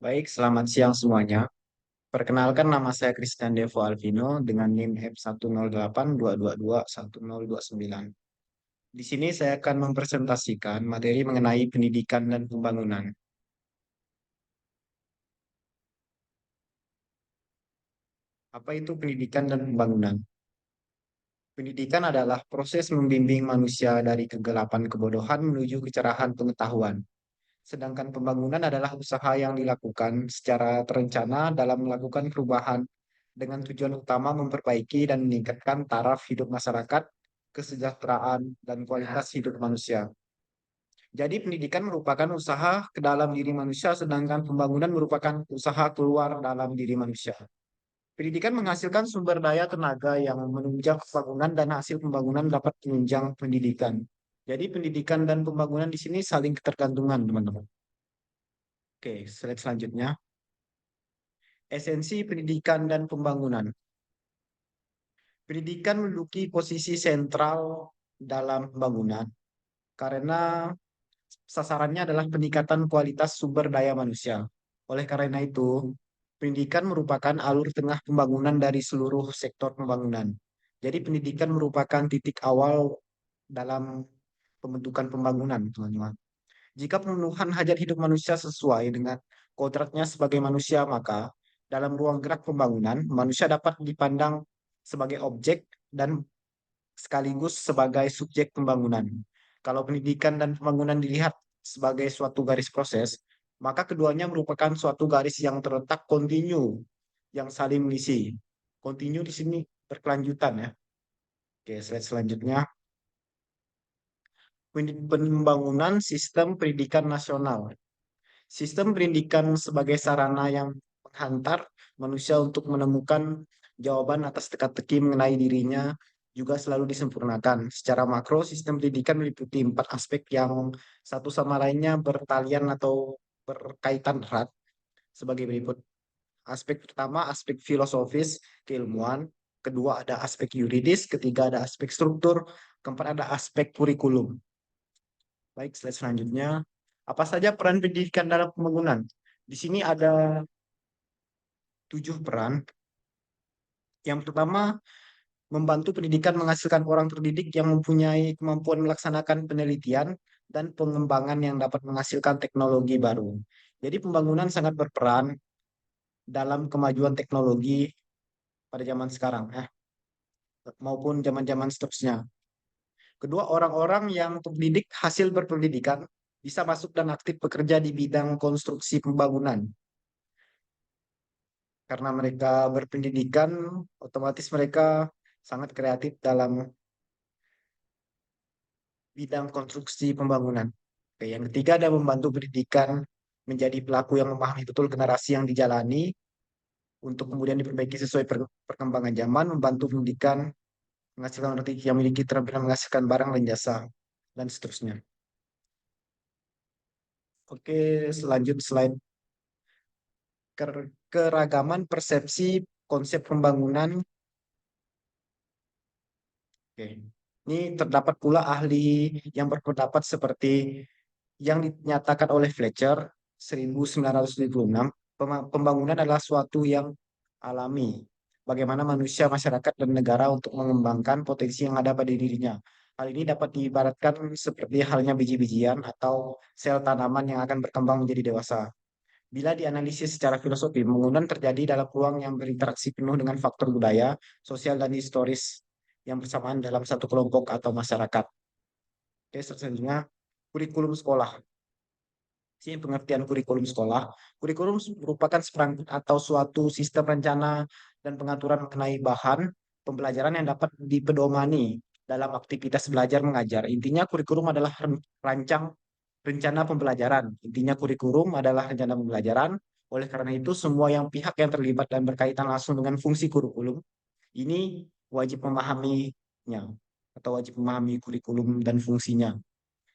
Baik, selamat siang semuanya. Perkenalkan nama saya Christian Devo Alvino dengan NIM F10822211029. Di sini saya akan mempresentasikan materi mengenai pendidikan dan pembangunan. Apa itu pendidikan dan pembangunan? Pendidikan adalah proses membimbing manusia dari kegelapan kebodohan menuju kecerahan pengetahuan. Sedangkan pembangunan adalah usaha yang dilakukan secara terencana dalam melakukan perubahan dengan tujuan utama memperbaiki dan meningkatkan taraf hidup masyarakat, kesejahteraan, dan kualitas hidup manusia. Jadi pendidikan merupakan usaha ke dalam diri manusia, sedangkan pembangunan merupakan usaha keluar dalam diri manusia. Pendidikan menghasilkan sumber daya tenaga yang menunjang pembangunan dan hasil pembangunan dapat menunjang pendidikan. Jadi pendidikan dan pembangunan di sini saling ketergantungan, teman-teman. Oke, slide selanjutnya. Esensi pendidikan dan pembangunan. Pendidikan menduduki posisi sentral dalam pembangunan karena sasarannya adalah peningkatan kualitas sumber daya manusia. Oleh karena itu, pendidikan merupakan alur tengah pembangunan dari seluruh sektor pembangunan. Jadi pendidikan merupakan titik awal dalam pembentukan pembangunan, teman-teman. Jika pemenuhan hajat hidup manusia sesuai dengan kodratnya sebagai manusia, maka dalam ruang gerak pembangunan, manusia dapat dipandang sebagai objek dan sekaligus sebagai subjek pembangunan. Kalau pendidikan dan pembangunan dilihat sebagai suatu garis proses, maka keduanya merupakan suatu garis yang terletak kontinu, yang saling mengisi. Kontinu di sini berkelanjutan ya. Oke, slide selanjutnya. Pembangunan sistem pendidikan nasional. Sistem pendidikan sebagai sarana yang menghantar manusia untuk menemukan jawaban atas teka-teki mengenai dirinya juga selalu disempurnakan. Secara makro, sistem pendidikan meliputi 4 aspek yang satu sama lainnya bertalian atau berkaitan erat sebagai berikut. Aspek pertama, aspek filosofis, keilmuan. Kedua, ada aspek yuridis. Ketiga, ada aspek struktur. Keempat, ada aspek kurikulum. Baik, slide selanjutnya. Apa saja peran pendidikan dalam pembangunan? Di sini ada 7 peran. Yang pertama, membantu pendidikan menghasilkan orang terdidik yang mempunyai kemampuan melaksanakan penelitian dan pengembangan yang dapat menghasilkan teknologi baru. Jadi pembangunan sangat berperan dalam kemajuan teknologi pada zaman sekarang, maupun zaman-zaman seterusnya. Kedua, orang-orang yang terdidik hasil berpendidikan bisa masuk dan aktif bekerja di bidang konstruksi pembangunan. Karena mereka berpendidikan, otomatis mereka sangat kreatif dalam bidang konstruksi pembangunan. Oke, yang ketiga ada membantu pendidikan menjadi pelaku yang memahami betul generasi yang dijalani untuk kemudian diperbaiki sesuai perkembangan zaman, membantu pendidikan menghasilkan orang yang memiliki keterampilan menghasilkan barang dan jasa, dan seterusnya. Oke, selanjut slide. Keragaman persepsi konsep pembangunan. Oke. Ini terdapat pula ahli yang berpendapat seperti yang dinyatakan oleh Fletcher 1976, pembangunan adalah suatu yang alami. Bagaimana manusia, masyarakat, dan negara untuk mengembangkan potensi yang ada pada dirinya. Hal ini dapat diibaratkan seperti halnya biji-bijian atau sel tanaman yang akan berkembang menjadi dewasa. Bila dianalisis secara filosofi, pembangunan terjadi dalam ruang yang berinteraksi penuh dengan faktor budaya, sosial, dan historis yang bersamaan dalam satu kelompok atau masyarakat. Oke, selanjutnya, kurikulum sekolah. Sini pengertian kurikulum sekolah. Kurikulum merupakan seperangkat atau suatu sistem rencana dan pengaturan mengenai bahan pembelajaran yang dapat dipedomani dalam aktivitas belajar mengajar. Intinya kurikulum adalah rancang rencana pembelajaran. Intinya kurikulum adalah rencana pembelajaran. Oleh karena itu, semua yang pihak yang terlibat dan berkaitan langsung dengan fungsi kurikulum ini wajib memahaminya atau wajib memahami kurikulum dan fungsinya.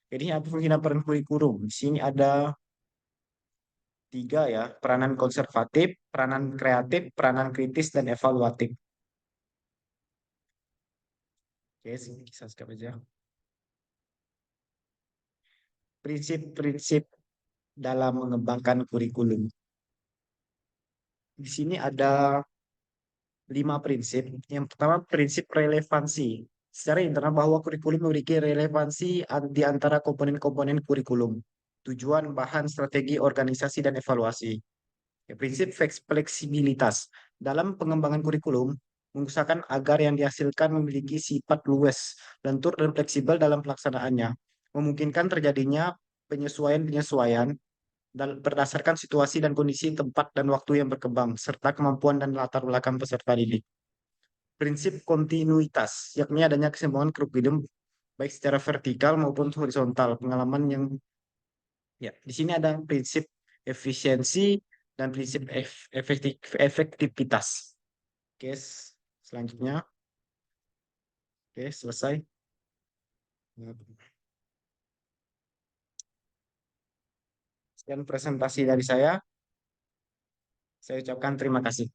Jadi apa fungsi dan peran kurikulum? Di sini ada 3 ya, peranan konservatif, peranan kreatif, peranan kritis, dan evaluatif. Oke, sini kita skip aja. Prinsip-prinsip dalam mengembangkan kurikulum. Di sini ada 5 prinsip. Yang pertama, prinsip relevansi. Secara internal bahwa kurikulum memiliki relevansi di antara komponen-komponen kurikulum. Tujuan, bahan, strategi, organisasi, dan evaluasi. Ya, prinsip fleksibilitas. Dalam pengembangan kurikulum, mengusahakan agar yang dihasilkan memiliki sifat luwes, lentur, dan fleksibel dalam pelaksanaannya. Memungkinkan terjadinya penyesuaian-penyesuaian berdasarkan situasi dan kondisi tempat dan waktu yang berkembang, serta kemampuan dan latar belakang peserta didik. Prinsip kontinuitas, yakni adanya keseimbangan kurikulum baik secara vertikal maupun horizontal. Pengalaman yang ya, di sini ada prinsip efisiensi dan prinsip efektivitas. Oke, selanjutnya. Oke, selesai. Sekian presentasi dari saya. Saya ucapkan terima kasih.